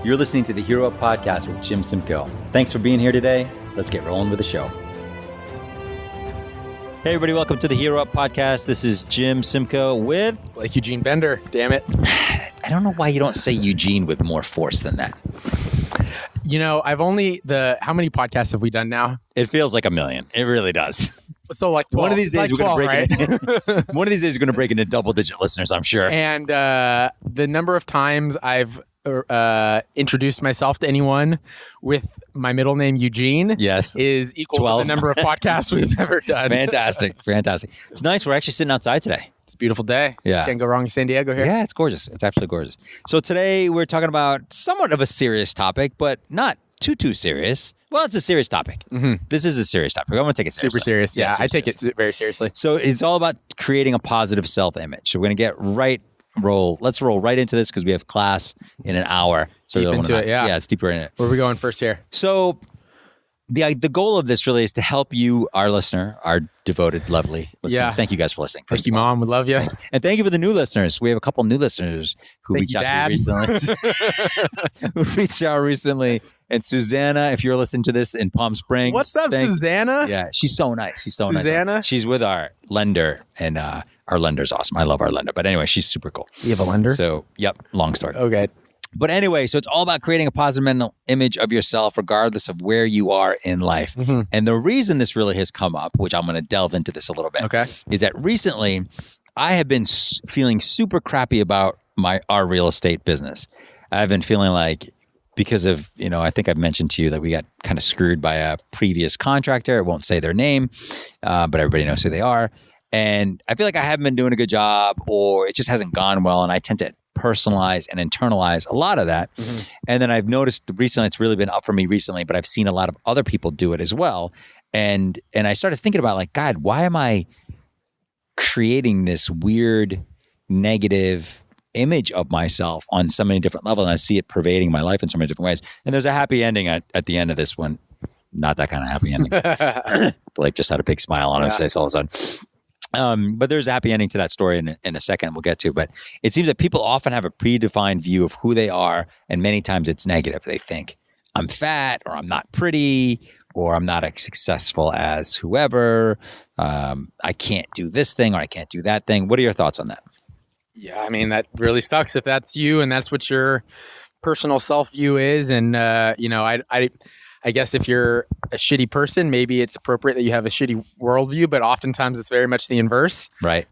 You're listening to the Hero Up Podcast with Jim Simcoe. Thanks for being here today. Let's get rolling with the show. Hey, everybody. Welcome to the Hero Up Podcast. This is Jim Simcoe with... Like Eugene Bender, damn it. I don't know why you don't say Eugene with more force than that. You know, how many podcasts have we done now? It feels like a million. It really does. So like 12. One of these days like we're going 12, to break right? One of these days we're going to break into double-digit listeners, I'm sure. And the number of times I've introduced myself to anyone with my middle name Eugene is equal 12. to the number of podcasts we've ever done. Fantastic. It's nice. We're actually sitting outside today. It's a beautiful day. Yeah. Can't go wrong in San Diego here. Yeah, it's gorgeous. It's absolutely gorgeous. So today we're talking about somewhat of a serious topic, but not too serious. Well, it's a serious topic. Mm-hmm. This is a serious topic. I want to take it seriously. Super serious. Yeah, I take it very seriously. So it's all about creating a positive self-image. So we're going to let's roll right into this because we have class in an hour. So deep into it, yeah. Yeah, it's deeper in it. Where are we going first here? So the goal of this really is to help you, our listener, our devoted, lovely listener. Yeah. Thank you guys for listening. Thank you, Mom. We love you. And thank you for the new listeners. We have a couple new listeners who reached out to me recently. And Susanna, if you're listening to this in Palm Springs. What's up, Susanna? Yeah, she's so nice. Susanna? Nice. She's with our lender, and our lender's awesome. I love our lender. But anyway, she's super cool. You have a lender? So, yep, long story. Okay. But anyway, so it's all about creating a positive mental image of yourself, regardless of where you are in life. Mm-hmm. And the reason this really has come up, which I'm going to delve into this a little bit, is that recently I have been feeling super crappy about our real estate business. I've been feeling like because of, I think I've mentioned to you that we got kind of screwed by a previous contractor. I won't say their name, but everybody knows who they are. And I feel like I haven't been doing a good job, or it just hasn't gone well. And I tend to personalize and internalize a lot of that. Mm-hmm. And then I've noticed recently, it's really been up for me recently, but I've seen a lot of other people do it as well. And I started thinking about like, God, why am I creating this weird negative image of myself on so many different levels? And I see it pervading my life in so many different ways. And there's a happy ending at the end of this one. Not that kind of happy ending. Blake just had a big smile on his face all of a sudden. But there's a happy ending to that story in a second we'll get to. But it seems that people often have a predefined view of who they are, and many times it's negative. They think, I'm fat, or I'm not pretty, or I'm not as successful as whoever. I can't do this thing, or I can't do that thing. What are your thoughts on that? Yeah, I mean, that really sucks if that's you and that's what your personal self-view is. And, I guess if you're a shitty person, maybe it's appropriate that you have a shitty worldview, but oftentimes it's very much the inverse. Right.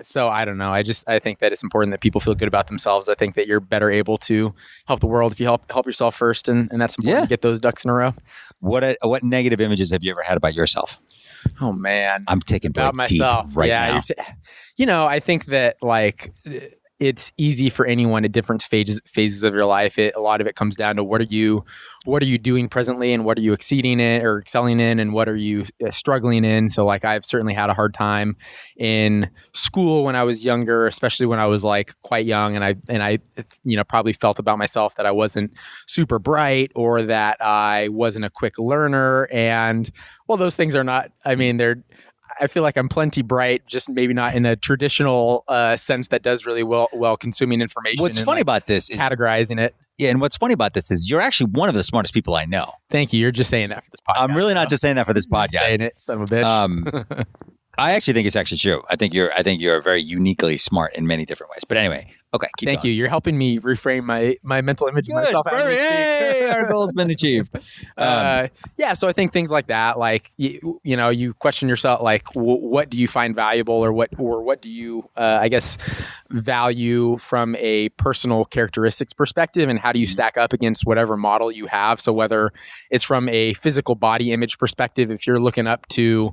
So I don't know. I think that it's important that people feel good about themselves. I think that you're better able to help the world if you help yourself first. And that's important to get those ducks in a row. What negative images have you ever had about yourself? Oh man. I'm taking about myself deep right now. I think that like, it's easy for anyone at different phases of your life. A lot of it comes down to what are you doing presently, and what are you exceeding in or excelling in, and what are you struggling in. So like I've certainly had a hard time in school when I was younger, especially when I was like quite young, and I probably felt about myself that I wasn't super bright, or that I wasn't a quick learner. And well, those things are not, I feel like I'm plenty bright, just maybe not in a traditional sense that does really well consuming information. What's funny about this is categorizing it. Yeah, and what's funny about this is you're actually one of the smartest people I know. Thank you. You're just saying that for this podcast. I'm really not just saying that for this podcast. Saying it, son of a bitch. I actually think it's actually true. I think you're very uniquely smart in many different ways. But anyway, okay. Thank you. You're helping me reframe my mental image of myself. Hey, our goal's been achieved. So I think things like that, like you question yourself, like what do you find valuable, or what do you value from a personal characteristics perspective, and how do you stack up against whatever model you have? So whether it's from a physical body image perspective, if you're looking up to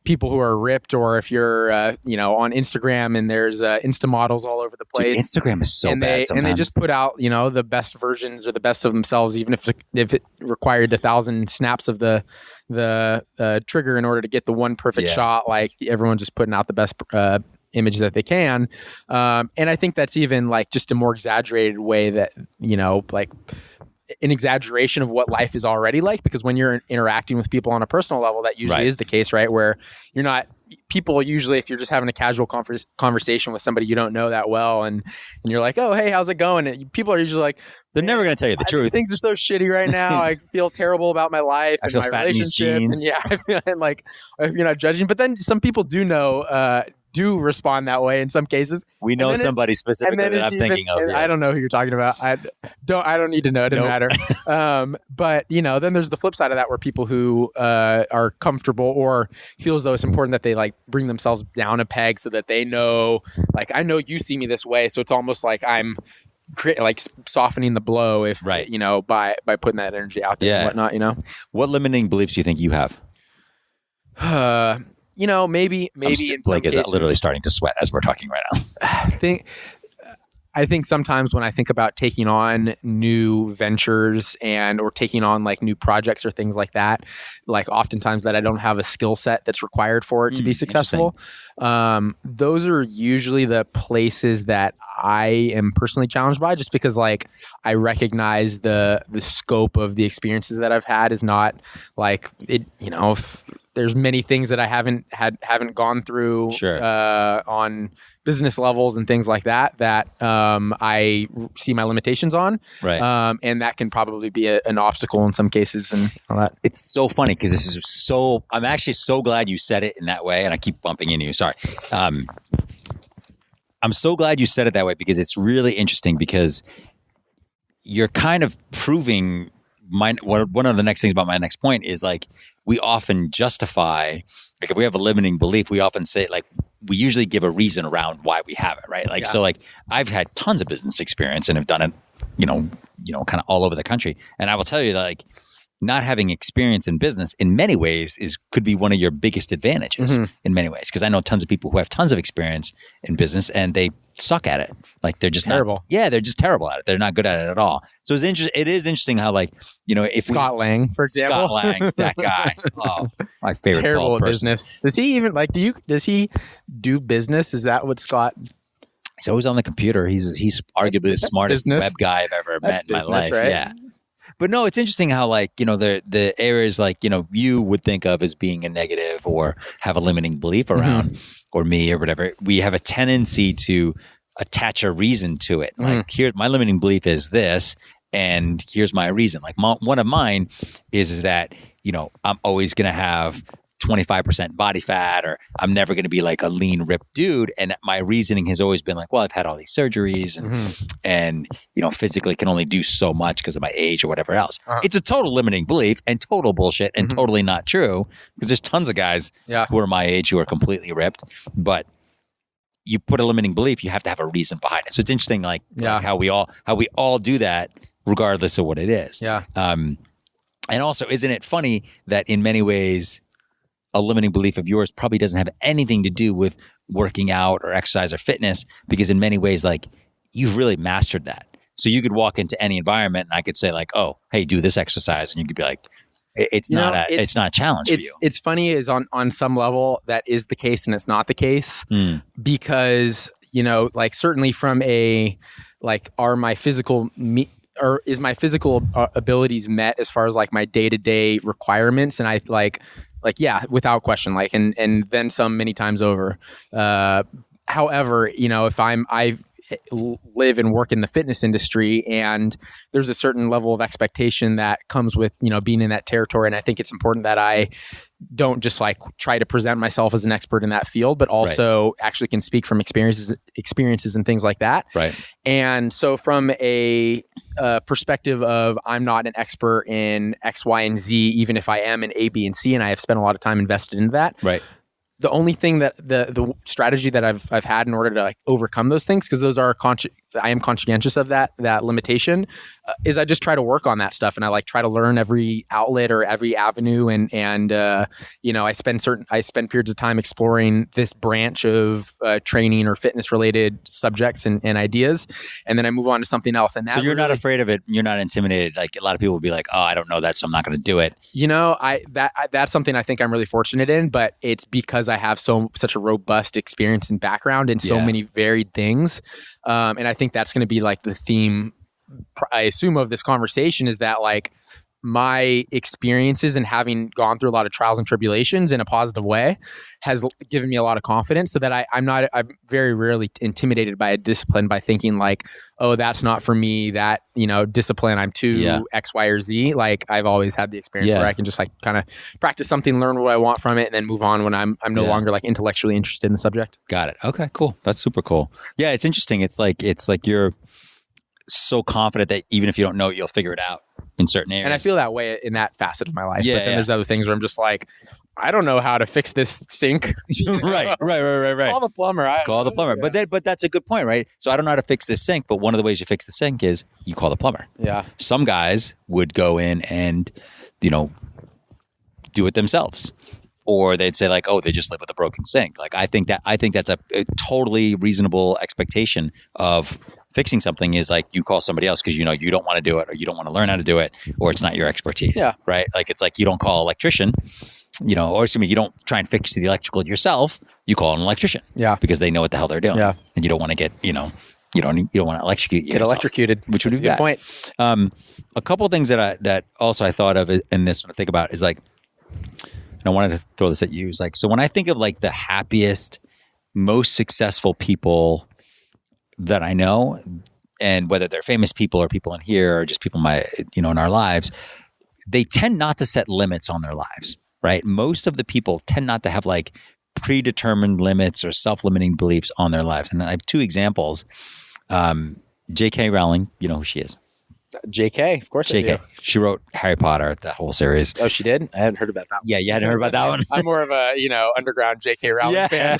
people who are ripped, or if you're on Instagram and there's Insta models all over the place. Dude, Instagram is so bad sometimes. And they just put out the best versions or the best of themselves, even if it required 1,000 snaps of the trigger in order to get the one perfect shot. Like everyone's just putting out the best image that they can, and I think that's even like just a more exaggerated way that like an exaggeration of what life is already like, because when you're interacting with people on a personal level, that usually is the case, right? Where you're not people usually, if you're just having a casual conversation with somebody you don't know that well, and you're like, oh, hey, how's it going? And people are usually like, they're never going to tell you the truth. Things are so shitty right now. I feel terrible about my life and my relationships. And yeah, I feel like you're not judging. But then some people do respond that way in some cases. We know somebody specifically that I'm thinking of. Yes. I don't know who you're talking about. I don't need to know. It doesn't matter. But then there's the flip side of that, where people who are comfortable or feel as though it's important that they like bring themselves down a peg so that they know, like, I know you see me this way. So it's almost like I'm like softening the blow if, by putting that energy out there and whatnot, What limiting beliefs do you think you have? Maybe Blake is literally starting to sweat as we're talking right now. I think sometimes when I think about taking on new ventures or taking on like new projects or things like that, like oftentimes that I don't have a skill set that's required for it to be successful. Those are usually the places that I am personally challenged by, just because like I recognize the scope of the experiences that I've had is not like it, there's many things that I haven't gone through on business levels and things like that I see my limitations on. Right. And that can probably be an obstacle in some cases and all that. It's so funny because this is I'm actually so glad you said it in that way, and I keep bumping into you. Sorry. I'm so glad you said it that way, because it's really interesting, because you're kind of proving one of the next things about my next point is like, we often justify, like if we have a limiting belief, we often say like, we usually give a reason around why we have it, right? Like, so like I've had tons of business experience and have done it, kind of all over the country. And I will tell you that like not having experience in business in many ways could be one of your biggest advantages in many ways. Because I know tons of people who have tons of experience in business and they suck at it. Like they're just terrible. They're just terrible at it. They're not good at it at all. So it is interesting how like, if Scott Lang, for example. Scott Lang, that guy. Oh, my favorite. Terrible at business. Does he even does he do business? Is that what Scott? He's always on the computer. He's arguably the smartest web guy I've ever met in my life. Right? Yeah. But no, it's interesting how like, the areas like, you would think of as being a negative or have a limiting belief around or me or whatever. We have a tendency to attach a reason to it. Like here's my limiting belief is this, and here's my reason. Like one of mine is that, I'm always going to have 25% body fat, or I'm never going to be like a lean, ripped dude. And my reasoning has always been like, well, I've had all these surgeries and physically can only do so much because of my age or whatever else. It's a total limiting belief and total bullshit and totally not true, because there's tons of guys who are my age who are completely ripped, but you put a limiting belief, you have to have a reason behind it. So it's interesting, like how we all do that regardless of what it is. Yeah. And also, isn't it funny that in many ways, a limiting belief of yours probably doesn't have anything to do with working out or exercise or fitness, because in many ways, like you've really mastered that. So you could walk into any environment and I could say like, oh, hey, do this exercise. And you could be like, it's not a challenge for you. It's funny is on some level that is the case and it's not the case because, like certainly from is my physical abilities met as far as like my day-to-day requirements? And I yeah, without question, like, and then some many times over. However, if I live and work in the fitness industry and there's a certain level of expectation that comes with, being in that territory. And I think it's important that I don't just like try to present myself as an expert in that field, but also actually can speak from experiences and things like that. Right. And so from a perspective of I'm not an expert in X, Y, and Z, even if I am in A, B, and C, and I have spent a lot of time invested into that. Right. The only thing that the strategy that I've had in order to like overcome those things, because those are I am conscientious of that limitation, is I just try to work on that stuff, and I like try to learn every outlet or every avenue, and I spend periods of time exploring this branch of training or fitness related subjects and ideas, and then I move on to something else. And that so you're not afraid of it. You're not intimidated. Like a lot of people will be like, oh, I don't know that, so I'm not going to do it. That's something I think I'm really fortunate in, but it's because I have such a robust experience and background in so many varied things. And I think that's going to be like the theme, I assume, of this conversation, is that like my experiences and having gone through a lot of trials and tribulations in a positive way has given me a lot of confidence, so that I'm very rarely intimidated by a discipline by thinking like, oh, that's not for me, that, discipline, I'm too X, Y, or Z. Like, I've always had the experience where I can just like kind of practice something, learn what I want from it, and then move on when I'm no longer like intellectually interested in the subject. Got it. Okay, cool. That's super cool. Yeah, it's interesting. It's like you're so confident that even if you don't know it, you'll figure it out in certain areas. And I feel that way in that facet of my life. Yeah, but then there's other things where I'm just like, I don't know how to fix this sink. Right. Call the plumber. Call the plumber. Yeah. But that's a good point, right? So I don't know how to fix this sink, but one of the ways you fix the sink is you call the plumber. Yeah. Some guys would go in and, do it themselves. Or they'd say like, oh, they just live with a broken sink. Like, I think that's a totally reasonable expectation of fixing something, is like you call somebody else because you don't want to do it, or you don't want to learn how to do it, or it's not your expertise. Yeah. Right. Like, it's like you don't call an electrician, or you don't try and fix the electrical yourself. You call an electrician. Yeah. Because they know what the hell they're doing. Yeah. And you don't want to get, you don't want to electrocute yourself. Get electrocuted, which would be a good point. A couple of things that also I thought of in this, when I think about, is like, and I wanted to throw this at you. Is like, so when I think of like the happiest, most successful people that I know, and whether they're famous people or people in here or just people in our lives, they tend not to set limits on their lives, right? Most of the people tend not to have like predetermined limits or self-limiting beliefs on their lives. And I have two examples. J.K. Rowling, you know who she is? J.K., of course. J.K. She wrote Harry Potter, that whole series. Oh, she did? I hadn't heard about that one. Yeah, you hadn't heard about that one? I'm more of a, underground J.K. Rowling fan.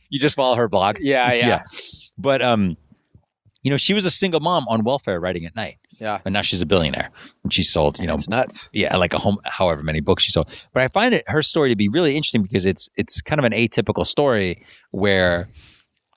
You just follow her blog. Yeah. But, she was a single mom on welfare writing at night. Yeah. And now she's a billionaire. And she sold, It's nuts. Yeah, like however many books she sold. But I find her story to be really interesting because it's kind of an atypical story where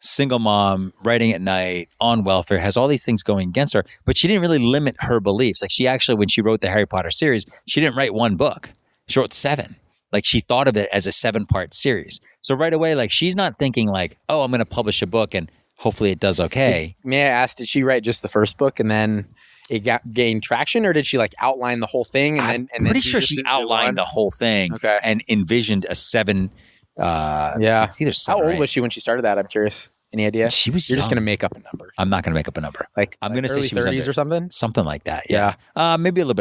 single mom writing at night on welfare has all these things going against her, but she didn't really limit her beliefs. Like, she actually, when she wrote the Harry Potter series, she didn't write one book. She wrote 7. Like, she thought of it as a 7-part series. So right away, like, she's not thinking like, oh, I'm going to publish a book and hopefully it does okay. May I ask, did she write just the first book and then it gained traction, or did she like outline the whole thing? I'm pretty sure she outlined the whole thing and envisioned a 7. It's either 7. How old was she when she started that? I'm curious. Any idea? She was You're young. just going to make up a number. I'm not going to make up a number. I'm going to say early she was 30s or something? Something like that. Yeah. Maybe a little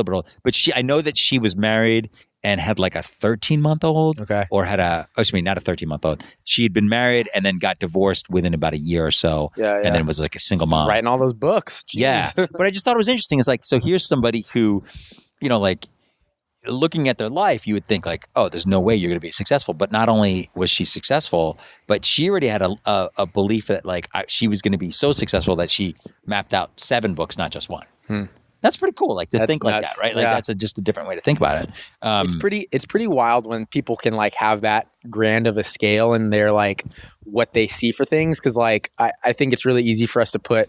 bit old. But I know that she was married and had like a 13-month-old. Okay. Or had not a 13-month-old. She had been married and then got divorced within about a year or so. Yeah. And then was like a single mom. Writing all those books. Jeez. Yeah. But I just thought it was interesting. It's like, so here's somebody who, like, looking at their life, you would think like, oh, there's no way you're going to be successful. But not only was she successful, but she already had a belief that like she was going to be so successful that she mapped out 7 books, not just 1. That's pretty cool. Like, to think like that, right? Like, that's just a different way to think about it. It's pretty wild when people can like have that grand of a scale in their like what they see for things. Cause like, I think it's really easy for us to put,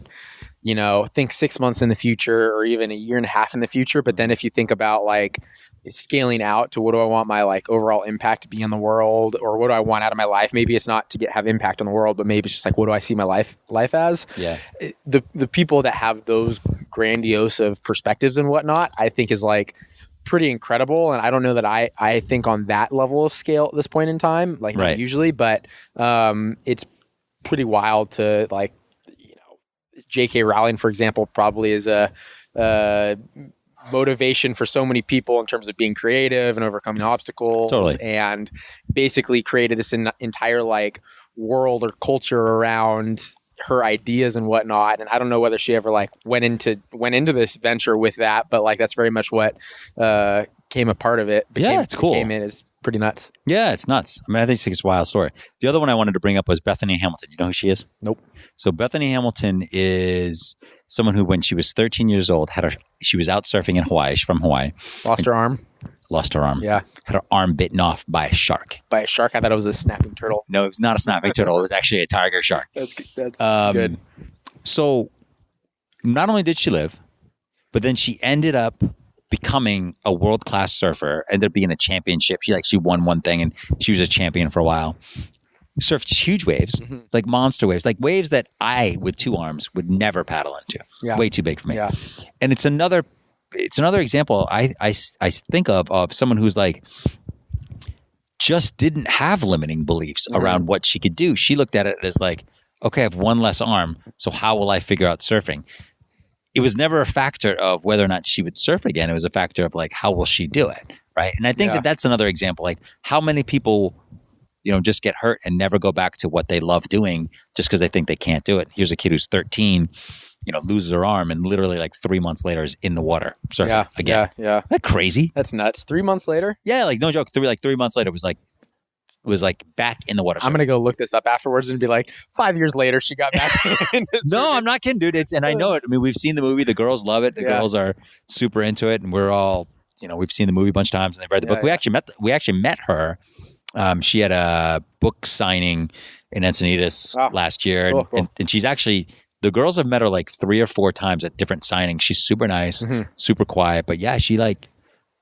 think 6 months in the future or even a year and a half in the future. But then if you think about like scaling out to what do I want my like overall impact to be in the world, or what do I want out of my life? Maybe it's not to have impact on the world, but maybe it's just like, what do I see my life as? Yeah. The people that have those grandiose of perspectives and whatnot, I think is like pretty incredible. And I don't know that I think on that level of scale at this point in time, like not usually, but it's pretty wild to like, J.K. Rowling, for example, probably is a motivation for so many people in terms of being creative and overcoming obstacles, and basically created this entire like world or culture around her ideas and whatnot. And I don't know whether she ever like went into this venture with that, but like that's very much what came a part of it. It's cool. It's pretty nuts. Yeah, it's nuts. I mean, I think it's a wild story. The other one I wanted to bring up was Bethany Hamilton. You know who she is? Nope. So Bethany Hamilton is someone who, when she was 13 years old, she was out surfing in Hawaii. She's from Hawaii. Lost her arm. Yeah. Had her arm bitten off by a shark. By a shark? I thought it was a snapping turtle. No, it was not a snapping turtle. It was actually a tiger shark. That's good. So not only did she live, but then she ended up becoming a world-class surfer, ended up being a championship. She won one thing and she was a champion for a while. Surfed huge waves, like monster waves, like waves that I, with 2 arms, would never paddle into. Yeah. Way too big for me. Yeah. And it's another it's another example I think of someone who's like just didn't have limiting beliefs around what she could do. She looked at it as like, okay, I have one less arm, so how will I figure out surfing? It was never a factor of whether or not she would surf again. It was a factor of like, how will she do it, right? And I think that that's another example. Like, how many people, just get hurt and never go back to what they love doing just because they think they can't do it. Here's a kid who's 13, loses her arm and literally like 3 months later is in the water surfing again. Yeah. Isn't that crazy? That's nuts. 3 months later? Yeah, like no joke. 3 months later was like back in the water. I'm gonna go look this up afterwards and be like, 5 years later she got back in. No, I'm not kidding, dude. And I know it. I mean, we've seen the movie. The girls love it. The girls are super into it, and we're all, we've seen the movie a bunch of times and they've read the book. We actually met her. She had a book signing in Encinitas last year, Cool. And she's actually. The girls have met her like 3 or 4 times at different signings. She's super nice, super quiet, but yeah, she like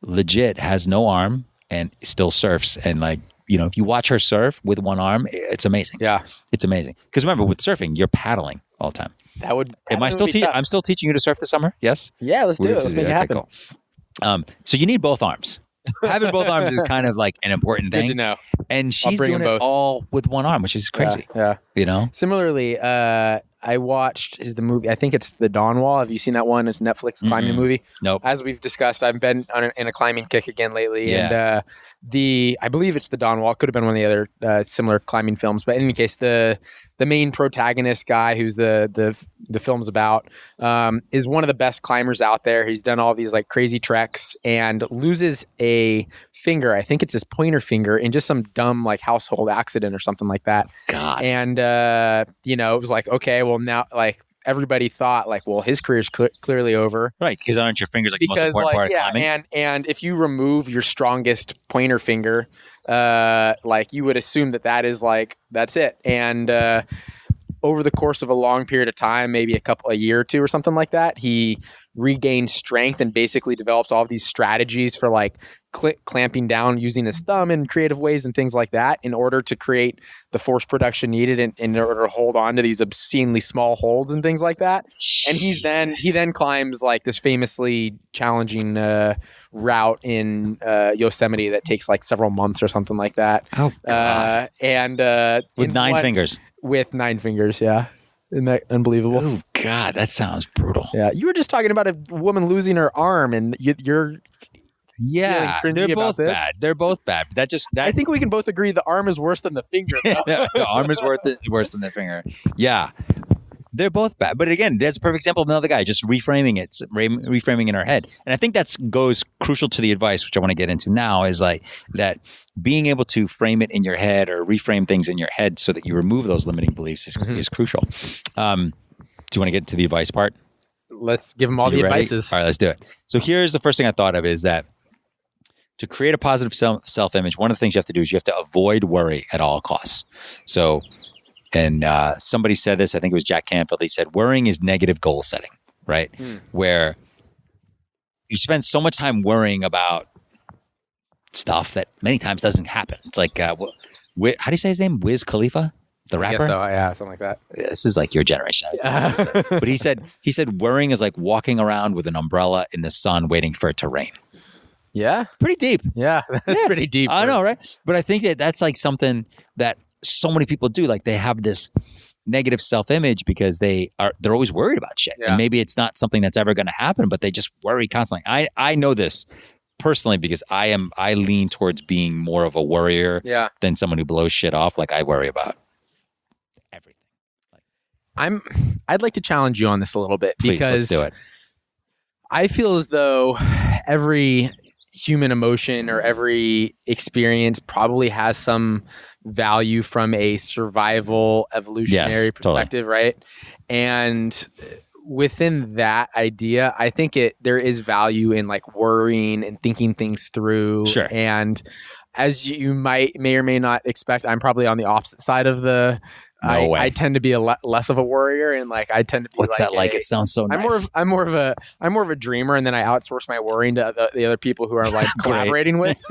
legit has no arm and still surfs. And like, if you watch her surf with one arm, it's amazing. Yeah. It's amazing. Because remember, with surfing, you're paddling all the time. I'm still teaching you to surf this summer? Yes? Yeah, let's do it. Let's make it happen. Cool. So you need both arms. Having both arms is kind of like an important thing. Good to know. And she's doing it all with one arm, which is crazy. Yeah. Similarly, I watched the movie. I think it's The Dawn Wall. Have you seen that one? It's a Netflix climbing movie. Nope. As we've discussed, I've been in a climbing kick again lately. Yeah. And I believe it's The Dawn Wall. Could have been one of the other similar climbing films. But in any case, the main protagonist guy who's the film's about is one of the best climbers out there. He's done all these like crazy treks and loses a finger. I think it's his pointer finger in just some dumb like household accident or something like that. God. And it was like, okay, well now like everybody thought like, well, his career's clearly over, right? Because aren't your fingers like the most important part of climbing? And if you remove your strongest pointer finger, like you would assume that is like that's it. And over the course of a long period of time, maybe a year or two or something like that, he regains strength and basically develops all of these strategies for like clamping down using his thumb in creative ways and things like that in order to create the force production needed in order to hold on to these obscenely small holds and things like that. And he then climbs like this famously challenging route in Yosemite that takes like several months or something like that. Oh, God. With 9 fingers. With 9 fingers, yeah. Isn't that unbelievable? Oh, God, that sounds brutal. Yeah, you were just talking about a woman losing her arm, and you're they're both bad. They're both bad. I think we can both agree the arm is worse than the finger. The arm is worse than the finger. Yeah, they're both bad. But again, that's a perfect example of another guy just reframing in her head. And I think that goes crucial to the advice, which I want to get into now, is like that being able to frame it in your head or reframe things in your head so that you remove those limiting beliefs is crucial. Do you want to get to the advice part? Let's give them all the advices. All right, let's do it. So here's the first thing I thought of is that to create a positive self-image, one of the things you have to do is you have to avoid worry at all costs. So, and somebody said this, I think it was Jack Canfield, he said, worrying is negative goal setting, right? Where you spend so much time worrying about stuff that many times doesn't happen. It's like, how do you say his name? Wiz Khalifa? The rapper? I guess so, yeah, something like that. This is like your generation. But he said worrying is like walking around with an umbrella in the sun waiting for it to rain. Yeah. Pretty deep. Yeah. That's pretty deep. I know, right? But I think that's like something that so many people do. Like they have this negative self-image because they're always worried about shit. Yeah. And maybe it's not something that's ever going to happen, but they just worry constantly. I know this personally because I lean towards being more of a worrier than someone who blows shit off. Like I worry about everything. I'd like to challenge you on this a little bit. Please, because let's do it. I feel as though every human emotion or every experience probably has some value from a survival evolutionary perspective, totally. Right? And within that idea, I think there is value in like worrying and thinking things through. Sure. And as you may or may not expect, I'm probably on the opposite side of the. No way. I tend to be less of a worrier, and like I tend to be. What's that like? It sounds so nice. I'm more of a dreamer, and then I outsource my worrying to the other people who are like collaborating with.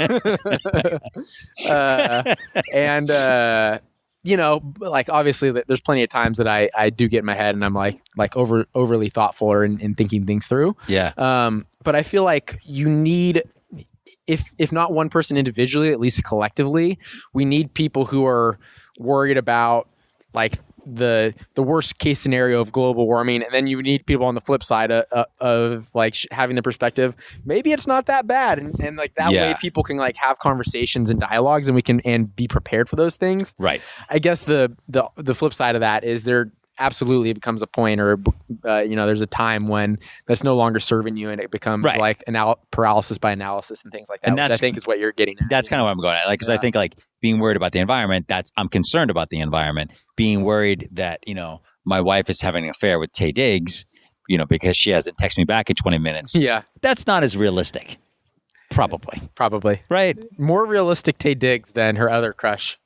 Like obviously, there's plenty of times that I do get in my head, and I'm like overly thoughtful or in thinking things through. Yeah. but I feel like you need, if not one person individually, at least collectively, we need people who are worried about like the worst case scenario of global warming, and then you need people on the flip side of like having the perspective maybe it's not that bad, and like that way people can like have conversations and dialogues, and we can and be prepared for those things. Right. I guess the flip side of that is there absolutely becomes a point, or there's a time when that's no longer serving you, and it becomes like paralysis by analysis and things like that. And which I think is what you're getting at. That's kind of what I'm going at. Like, because I think like being worried about the environment, I'm concerned about the environment. Being worried that my wife is having an affair with Taye Diggs, because she hasn't texted me back in 20 minutes. Yeah, that's not as realistic. Probably. Right. More realistic Taye Diggs than her other crush.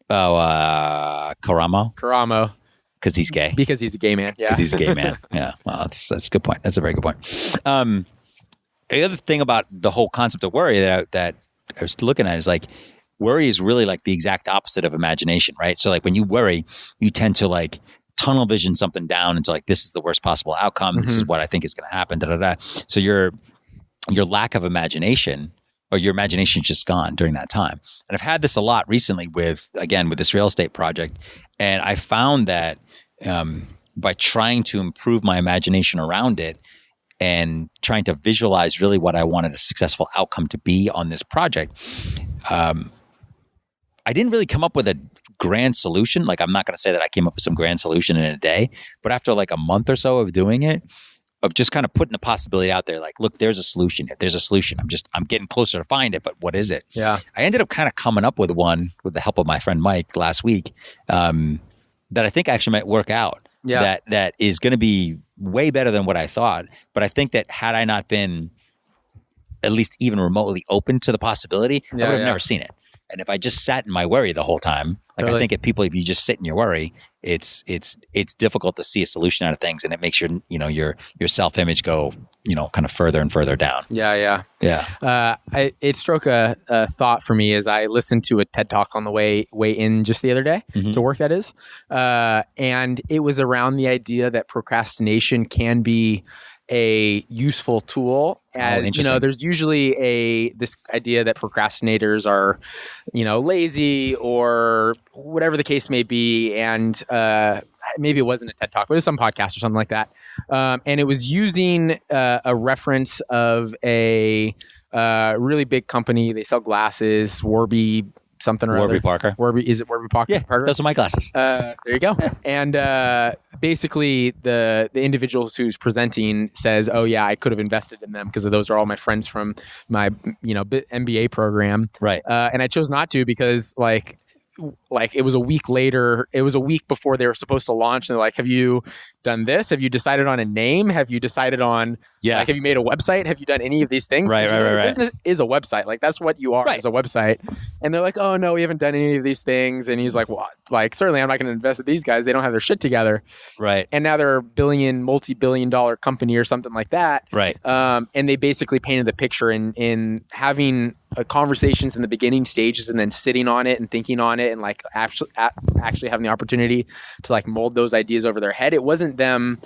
Oh, Karamo. Because he's gay. Because he's a gay man. Yeah. Because he's a gay man. Yeah. Well, that's a good point. That's a very good point. The other thing about the whole concept of worry that I was looking at is like, worry is really like the exact opposite of imagination, right? So like when you worry, you tend to like tunnel vision something down into like, this is the worst possible outcome. This is what I think is going to happen. So your lack of imagination, or your imagination's just gone during that time. And I've had this a lot recently with this real estate project. And I found that by trying to improve my imagination around it and trying to visualize really what I wanted a successful outcome to be on this project, I didn't really come up with a grand solution. Like, I'm not going to say that I came up with some grand solution in a day, but after like a month or so of doing it, of just kind of putting the possibility out there, like, look, there's a solution. There's a solution. I'm getting closer to find it, but what is it? Yeah. I ended up kind of coming up with one with the help of my friend Mike last week that I think actually might work out. Yeah. That is going to be way better than what I thought. But I think that had I not been at least even remotely open to the possibility, I would have never seen it. And if I just sat in my worry the whole time, like I think if you just sit in your worry, it's difficult to see a solution out of things, and it makes your self-image go kind of further and further down. Yeah. It struck a thought for me as I listened to a TED Talk on the way in just the other day to work. That is, and it was around the idea that procrastination can be a useful tool. As there's usually this idea that procrastinators are, lazy or whatever the case may be. And maybe it wasn't a TED Talk, but it was some podcast or something like that. And it was using a reference of a really big company. They sell glasses, Warby something or Warby other. Parker. Is it Warby Parker? Yeah, those are my glasses. There you go. And basically, the individual who's presenting says, "Oh yeah, I could have invested in them because those are all my friends from my MBA program." Right. And I chose not to because like it was a week later. It was a week before they were supposed to launch. And they're like, "Have you done this? Have you decided on a name? Have you decided on have you made a website? Have you done any of these things?" Right. Business is a website. Like that's what you are as a website. And they're like, "Oh no, we haven't done any of these things." And he's like, "What? Like certainly I'm not going to invest in these guys. They don't have their shit together." Right. And now they're a multi-billion-dollar company or something like that. Right. And they basically painted the picture in having conversations in the beginning stages and then sitting on it and thinking on it and like actually having the opportunity to like mold those ideas over their head. It wasn't them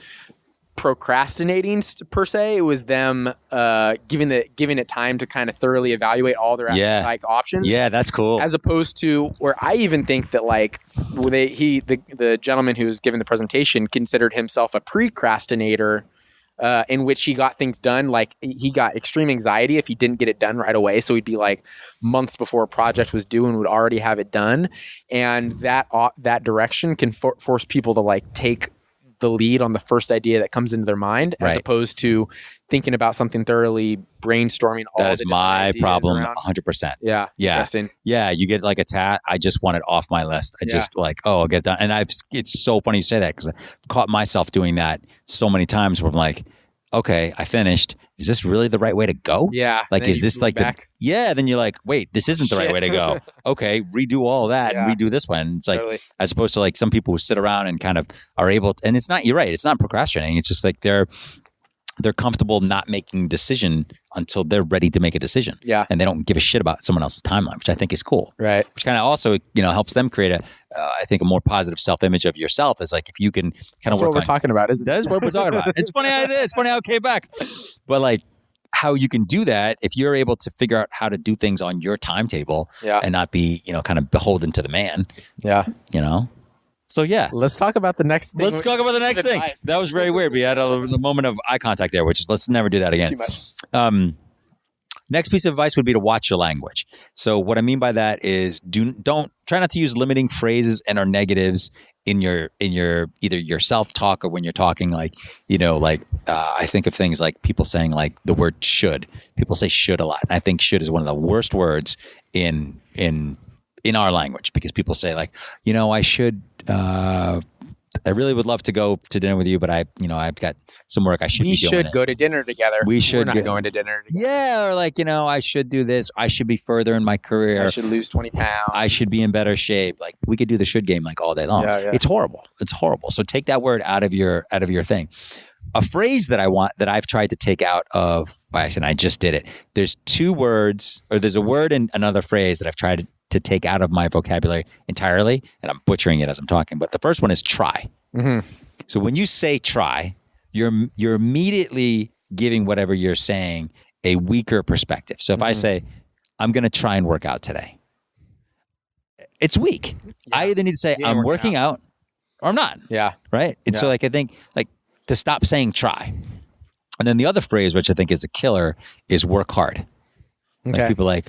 procrastinating per se. It was them giving it time to kind of thoroughly evaluate all their like options. Yeah, that's cool. As opposed to where I even think that like the gentleman who was giving the presentation considered himself a precrastinator. In which he got things done. Like he got extreme anxiety if he didn't get it done right away. So he'd be like months before a project was due and would already have it done. And that direction can force people to like take the lead on the first idea that comes into their mind, as opposed to thinking about something thoroughly, brainstorming all that is my problem. 100%. Yeah. Yeah. You get like a I just want it off my list. Just like, I'll get it done. And it's so funny you say that because I've caught myself doing that so many times where I'm like, okay, I finished. Is this really the right way to go? Yeah. Like, is this like then you're like, wait, this isn't the right way to go. Okay. Redo all that and redo this one. It's like, as opposed to like some people who sit around and kind of are able to, and it's not, you're right. It's not procrastinating. It's just like they're comfortable not making a decision until they're ready to make a decision. Yeah. And they don't give a shit about someone else's timeline, which I think is cool. Right. Which kind of also, helps them create I think a more positive self-image of yourself is like, if you can kind of work on. That's what we're talking about, isn't it? That is what we're talking about. It's funny how it came back. But like, how you can do that if you're able to figure out how to do things on your timetable and not be, kind of beholden to the man. Yeah. So yeah. Let's talk about the next thing. Let's talk about the next thing. That was very weird. We had the moment of eye contact there, which is let's never do that again. Too much. Next piece of advice would be to watch your language. So what I mean by that is don't try not to use limiting phrases and or negatives in your either your self-talk or when you're talking, like, I think of things like people saying like the word should. People say should a lot. And I think should is one of the worst words in our language, because people say like, I should I really would love to go to dinner with you, but I've got some work I should be doing. We should go to dinner together. We should. We're not going to dinner together. Yeah, or like, I should do this. I should be further in my career. I should lose 20 pounds. I should be in better shape. Like, we could do the should game like all day long. Yeah. It's horrible. It's horrible. So take that word out of your thing. A phrase that I've tried to take out of, and I just did it. There's two words, or there's a word and another phrase that I've tried to take out of my vocabulary entirely, and I'm butchering it as I'm talking. But the first one is try. Mm-hmm. So when you say try, you're immediately giving whatever you're saying a weaker perspective. So if I say, I'm going to try and work out today, it's weak. Yeah. I either need to say I'm working out or I'm not. Yeah. Right. And so like, I think like to stop saying try. And then the other phrase, which I think is a killer, is work hard. Okay. Like people like,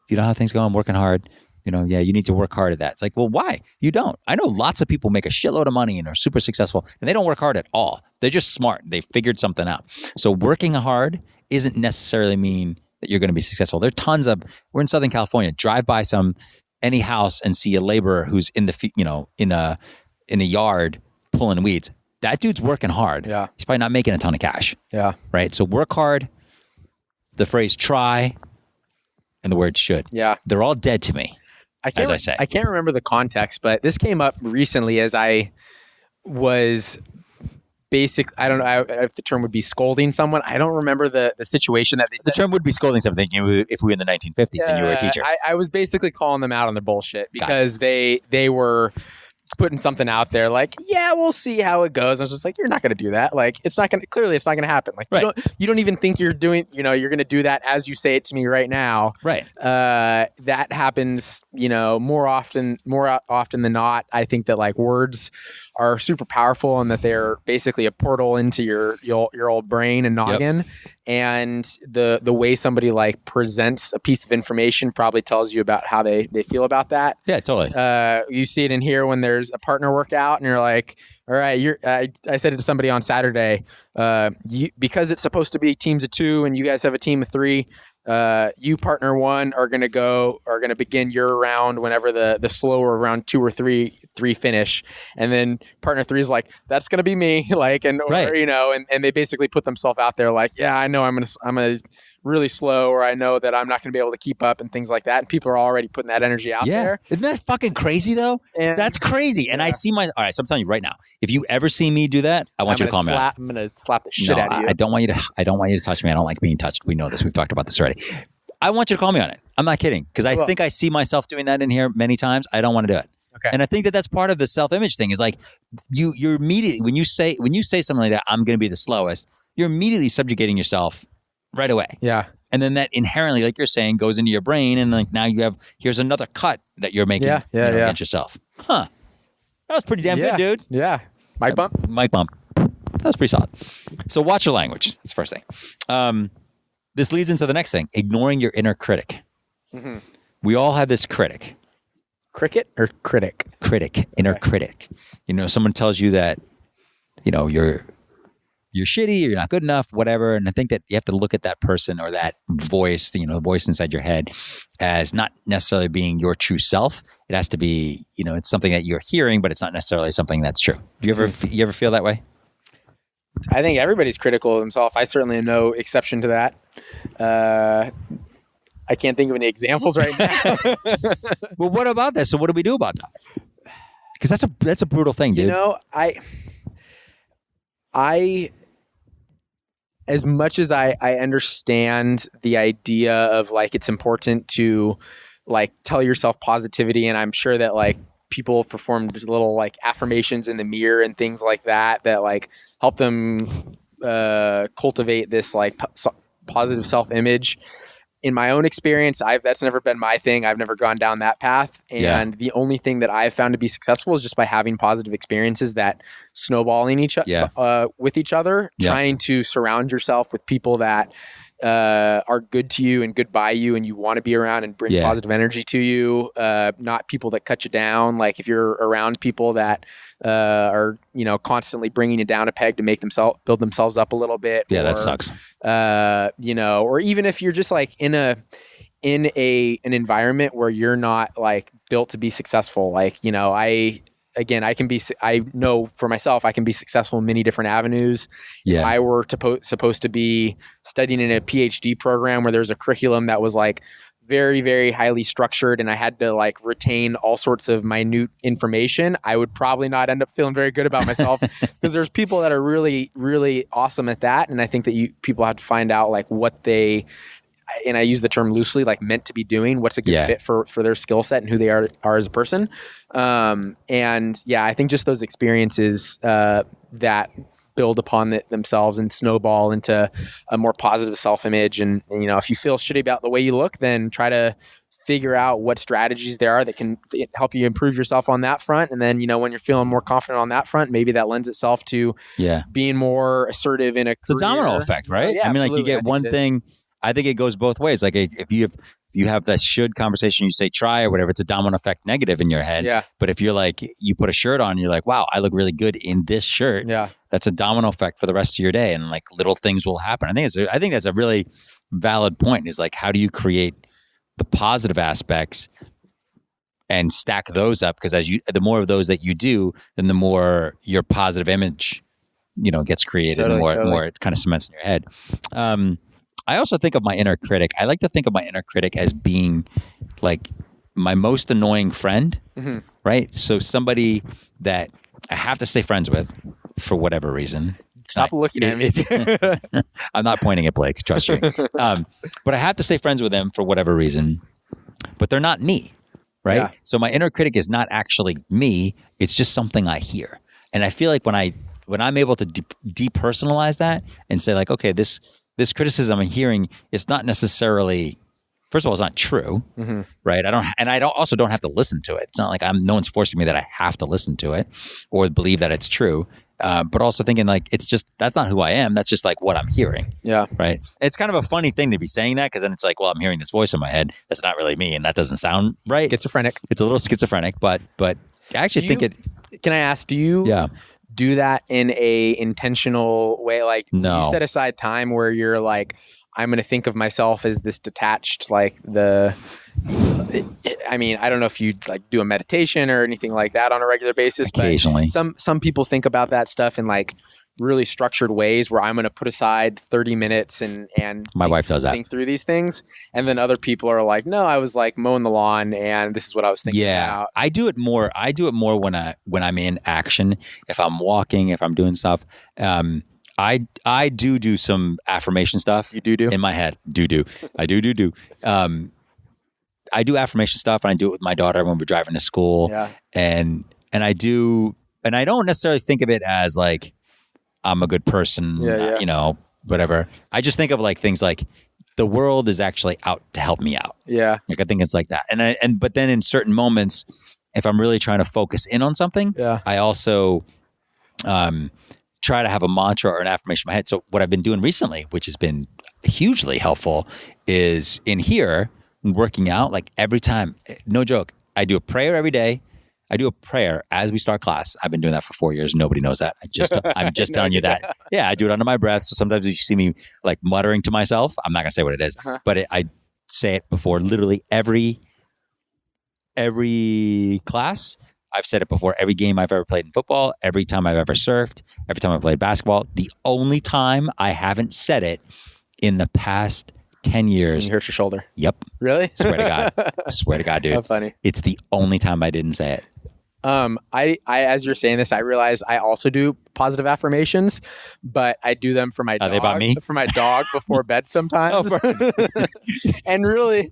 you know how things go? I'm working hard. You need to work hard at that. It's like, well, why? You don't. I know lots of people make a shitload of money and are super successful, and they don't work hard at all. They're just smart. They figured something out. So working hard isn't necessarily mean that you're going to be successful. There are tons of, we're in Southern California, drive by any house and see a laborer who's in a yard pulling weeds. That dude's working hard. Yeah. He's probably not making a ton of cash. Yeah. Right. So work hard, the phrase try, and the word should. Yeah. They're all dead to me. I can't remember the context, but this came up recently as I was I don't know if the term would be scolding someone. I don't remember the situation that they said. The term would be scolding something if we were in the 1950s and you were a teacher. I was basically calling them out on their bullshit because they were putting something out there like, yeah, we'll see how it goes. I was just like, you're not going to do that. Like, it's not going to happen. Like, right. you don't even think you're doing, you're going to do that as you say it to me right now. Right. That happens, more often than not. I think that like words are super powerful and that they're basically a portal into your old brain and noggin. Yep. And the way somebody like presents a piece of information probably tells you about how they feel about that. Yeah, totally. You see it in here when there's a partner workout and you're like, all right, I said it to somebody on Saturday, because it's supposed to be teams of 2 and you guys have a team of 3, you partner 1 are going to begin your round whenever the slower round 2 or 3 finish, and then partner 3 is like, that's going to be me, like, and right. and they basically put themselves out there like, yeah, I know I'm gonna really slow, or I know that I'm not going to be able to keep up and things like that, and people are already putting that energy out there. Isn't that fucking crazy though? And that's crazy. And I see all right, so I'm telling you right now, if you ever see me do that, I want you to call me out. I'm going to slap the shit out of you. I don't want you to touch me. I don't like being touched. We know this. We've talked about this already. I want you to call me on it. I'm not kidding, because I think I see myself doing that in here many times. I don't want to do it. Okay. And I think that's part of the self-image thing is like you're immediately, when you say something like that, I'm going to be the slowest, you're immediately subjugating yourself right away. Yeah. And then that inherently, like you're saying, goes into your brain, and like now here's another cut that you're making against yourself. Huh. That was pretty damn good, dude. Yeah. Mic bump? Mic bump. That was pretty solid. So watch your language. That's the first thing. This leads into the next thing, ignoring your inner critic. Mm-hmm. We all have this critic. Cricket or critic? Critic, inner critic. Someone tells you that, you're shitty, or you're not good enough, whatever. And I think that you have to look at that person or that voice, the voice inside your head, as not necessarily being your true self. It has to be, it's something that you're hearing, but it's not necessarily something that's true. Do you ever feel that way? I think everybody's critical of themselves. I certainly am no exception to that. I can't think of any examples right now. Well, what about that? So what do we do about that? Because that's a brutal thing, dude. I as much as I understand the idea of like it's important to like tell yourself positivity, and I'm sure that like people have performed little like affirmations in the mirror and things like that like help them cultivate this like positive self-image. In my own experience, that's never been my thing. I've never gone down that path. And the only thing that I've found to be successful is just by having positive experiences that snowballing with each other, trying to surround yourself with people that are good to you and good by you and you want to be around and bring positive energy to you, not people that cut you down. Like if you're around people that are, constantly bringing you down a peg to make build themselves up a little bit. Yeah, that sucks. Or even if you're just like in an environment where you're not like built to be successful. Like, I know for myself, I can be successful in many different avenues. Yeah. If I were supposed to be studying in a PhD program where there's a curriculum that was like very, very highly structured and I had to like retain all sorts of minute information, I would probably not end up feeling very good about myself because there's people that are really, really awesome at that. And I think that people have to find out like what they, and I use the term loosely, like meant to be doing, what's a good fit for their skill set and who they are as a person. I think just those experiences that build upon themselves and snowball into a more positive self-image. And, if you feel shitty about the way you look, then try to figure out what strategies there are that can help you improve yourself on that front. And then, when you're feeling more confident on that front, maybe that lends itself to being more assertive in a career. It's a domino effect, right? Yeah, I mean, absolutely. like you get one thing. I think it goes both ways. Like if you have that should conversation, you say try or whatever, it's a domino effect negative in your head. Yeah. But if you're like, you put a shirt on and you're like, wow, I look really good in this shirt. Yeah. That's a domino effect for the rest of your day. And like little things will happen. I think that's a really valid point is like, how do you create the positive aspects and stack those up? Because the more of those that you do, then the more your positive image, gets created and the more it kind of cements in your head. I also think of my inner critic. I like to think of my inner critic as being like my most annoying friend, right? So somebody that I have to stay friends with for whatever reason. Stop looking at me. I'm not pointing at Blake, trust me. But I have to stay friends with them for whatever reason, but they're not me, right? Yeah. So my inner critic is not actually me. It's just something I hear. And I feel like when I'm able to depersonalize that and say like, okay, this criticism I'm hearing, it's not necessarily, first of all, it's not true, right? I also don't have to listen to it. It's not like no one's forcing me that I have to listen to it or believe that it's true. But also thinking like, that's not who I am. That's just like what I'm hearing. Yeah. Right. It's kind of a funny thing to be saying that because then it's like, well, I'm hearing this voice in my head. That's not really me. And that doesn't sound right. Schizophrenic. It's a little schizophrenic, but I actually think it. Can I ask, do you do that in a intentional way? Like no. You set aside time where you're like, I'm going to think of myself as this detached, like I don't know if you like do a meditation or anything like that on a regular basis. Occasionally. But some people think about that stuff in like really structured ways where I'm going to put aside 30 minutes and my wife does that. Think through these things. And then other people are like, no, I was like mowing the lawn and this is what I was thinking about. I do it more when I'm in action. If I'm walking, if I'm doing stuff, I do some affirmation stuff. You do? In my head. I do. I do affirmation stuff and I do it with my daughter when we're driving to school. Yeah. And I don't necessarily think of it as like, I'm a good person, whatever. I just think of like things like the world is actually out to help me out. Yeah. Like I think it's like that. But then in certain moments, if I'm really trying to focus in on something, I also try to have a mantra or an affirmation in my head. So what I've been doing recently, which has been hugely helpful, is in here working out. Like every time, no joke, I do a prayer every day. I do a prayer as we start class. I've been doing that for 4 years. Nobody knows that. I'm just telling you that. Yeah, I do it under my breath. So sometimes you see me like muttering to myself. I'm not going to say what it is, but I say it before literally every class. I've said it before every game I've ever played in football, every time I've ever surfed, every time I've played basketball. The only time I haven't said it in the past 10 years. You hurt your shoulder. Yep. Really? Swear to God, dude. How funny. It's the only time I didn't say it. I as you're saying this, I realize I also do positive affirmations, but I do them for my dog. Are they about me? For my dog before bed sometimes. And really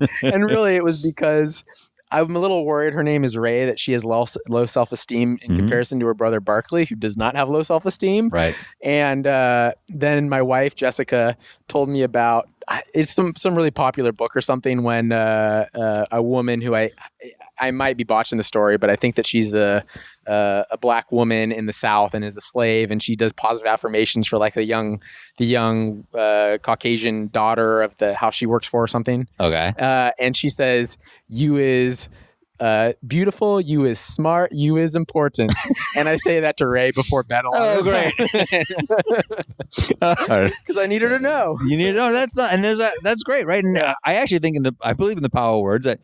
it was because I'm a little worried. Her name is Ray, that she has low self-esteem in comparison to her brother Barkley, who does not have low self-esteem. Right. And then my wife Jessica told me about it's some really popular book or something when a woman who I might be botching the story, but I think that she's a black woman in the South and is a slave, and she does positive affirmations for like the young Caucasian daughter of the house she works for or something. Okay. And she says, "You is beautiful, you is smart, you is important." And I say that to Ray before bed a lot. Oh, great. Because I need her to know. You need to know that's great, right? And I actually think I believe in the power of words, that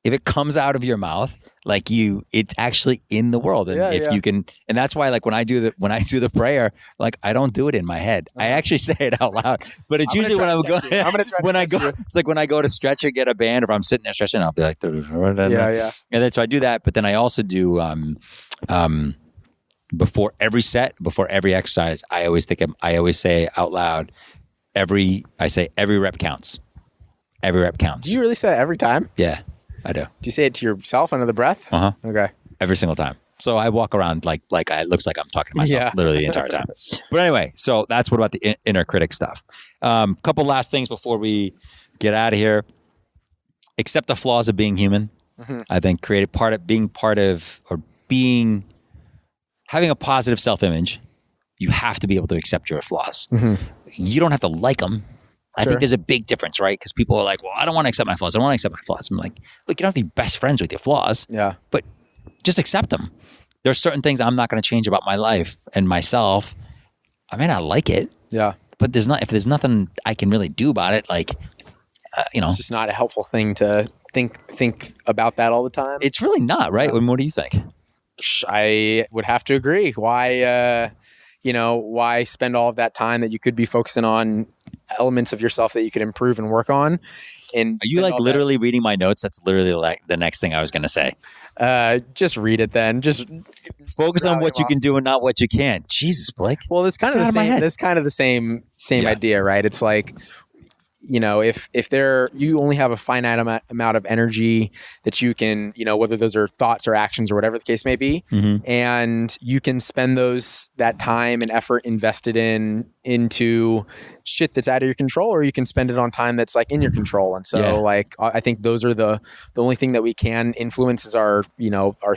if it comes out of your mouth, like it's actually in the world. And if you can, and that's why, like when I do the prayer, like I don't do it in my head. I actually say it out loud. But it's usually when I'm going, it's like when I go to stretch or get a band, if I'm sitting there stretching, I'll be like, yeah. And then so I do that, but then I also do before every set, before every exercise, I always say out loud, every rep counts. Every rep counts. Do you really say that every time? Yeah, I do. Do you say it to yourself under the breath? Uh-huh. Okay. Every single time. So I walk around like it looks like I'm talking to myself literally the entire time. But anyway, so that's what about the inner critic stuff. Couple last things before we get out of here. Accept the flaws of being human. Mm-hmm. I think having a positive self-image, you have to be able to accept your flaws. Mm-hmm. You don't have to like them. I think there's a big difference, right? Because people are like, well, I don't want to accept my flaws. I'm like, look, you don't have to be best friends with your flaws. Yeah. But just accept them. There's certain things I'm not going to change about my life and myself. I may not like it. Yeah. But if there's nothing I can really do about it, like, it's just not a helpful thing to think about that all the time. It's really not, right? What do you think? I would have to agree. Why spend all of that time that you could be focusing on elements of yourself that you could improve and work on? And are you like literally reading my notes? That's literally like the next thing I was going to say. Just read it then. Just focus on what you can do and not what you can't. Jesus, Blake. Well, it's kind of the same. That's kind of the same idea, right? It's like, if you only have a finite amount of energy that you can, whether those are thoughts or actions or whatever the case may be, mm-hmm. and you can spend that time and effort invested into shit that's out of your control, or you can spend it on time that's like in your control. And so I think those are the only thing that we can influence is our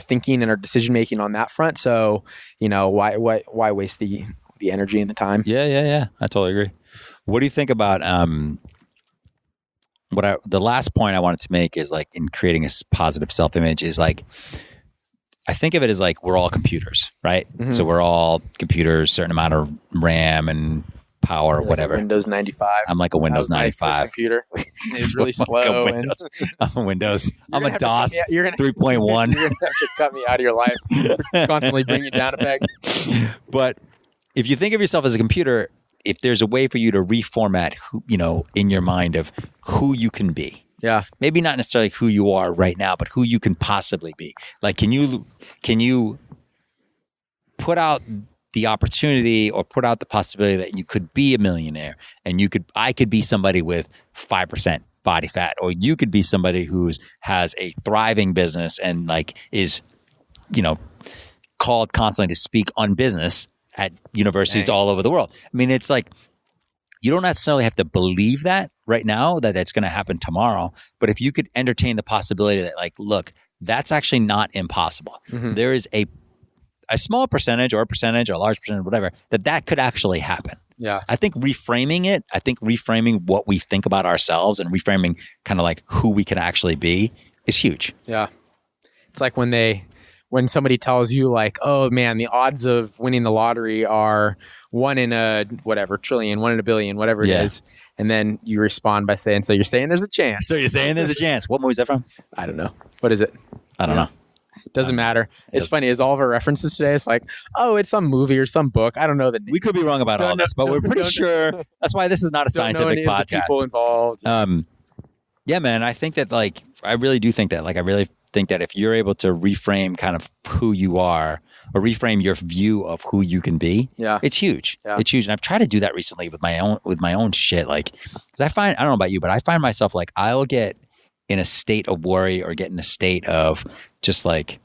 thinking and our decision making on that front. So, why waste the energy and the time? Yeah. I totally agree. What do you think about the last point I wanted to make is like in creating a positive self-image is like, I think of it as like we're all computers, right? Mm-hmm. So we're all computers, certain amount of RAM and power, like whatever. Windows 95. I'm like a Windows 95 computer. It's really slow. I'm a Windows. I'm a DOS 3.1. You're gonna have to cut me out of your life. Constantly bring you down a peg. But if you think of yourself as a computer, if there's a way for you to reformat in your mind of who you can be. Yeah. Maybe not necessarily who you are right now, but who you can possibly be. Like, can you put out the opportunity or put out the possibility that you could be a millionaire and I could be somebody with 5% body fat, or you could be somebody who has a thriving business and like is, called constantly to speak on business at universities all over the world. I mean, it's like, you don't necessarily have to believe that right now, that it's going to happen tomorrow. But if you could entertain the possibility that like, look, that's actually not impossible. Mm-hmm. There is a small percentage or a large percentage, whatever, that could actually happen. Yeah. I think reframing what we think about ourselves and reframing kind of like who we can actually be is huge. Yeah. It's like when somebody tells you like, oh man, the odds of winning the lottery are 1 in a whatever trillion, 1 in a billion, whatever it is. And then you respond by saying, so you're saying there's a chance. What movie is that from? I don't know. What is it? I don't know. Doesn't matter. It's funny. Is all of our references today, it's like, oh, it's some movie or some book. I don't know the name. We could be wrong about all this, but we're pretty sure. That's why this is not a scientific podcast. People involved. Yeah, man. I think that like, I really do think that. Like, I really think that if you're able to reframe kind of who you are or reframe your view of who you can be, it's huge. Yeah. It's huge. And I've tried to do that recently with my own shit. Like, because I don't know about you, but I find myself like, I'll get in a state of worry or get in a state of just like,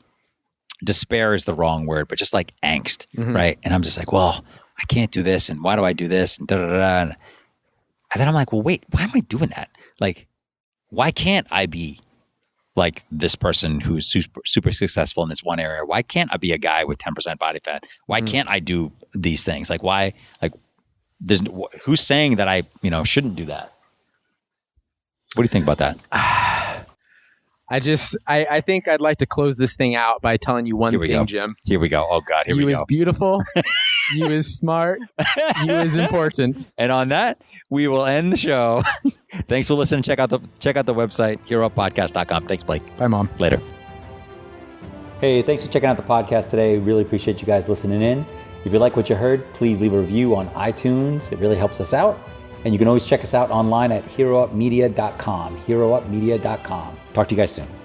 despair is the wrong word, but just like angst, mm-hmm. right? And I'm just like, well, I can't do this. And why do I do this? And da-da-da-da. And then I'm like, well, wait, why am I doing that? Like, why can't I be like this person who's super successful in this one area? Why can't I be a guy with 10% body fat? Why can't I do these things? Like, why, like, who's saying that I, shouldn't do that? What do you think about that? I think I'd like to close this thing out by telling you one thing, Jim. Here we go. Oh God, here we go. You is beautiful. You is smart. You is important. And on that, we will end the show. Thanks for listening. Check out the website, herouppodcast.com. Thanks, Blake. Bye, Mom. Later. Hey, thanks for checking out the podcast today. Really appreciate you guys listening in. If you like what you heard, please leave a review on iTunes. It really helps us out. And you can always check us out online at heroupmedia.com. Heroupmedia.com. Talk to you guys soon.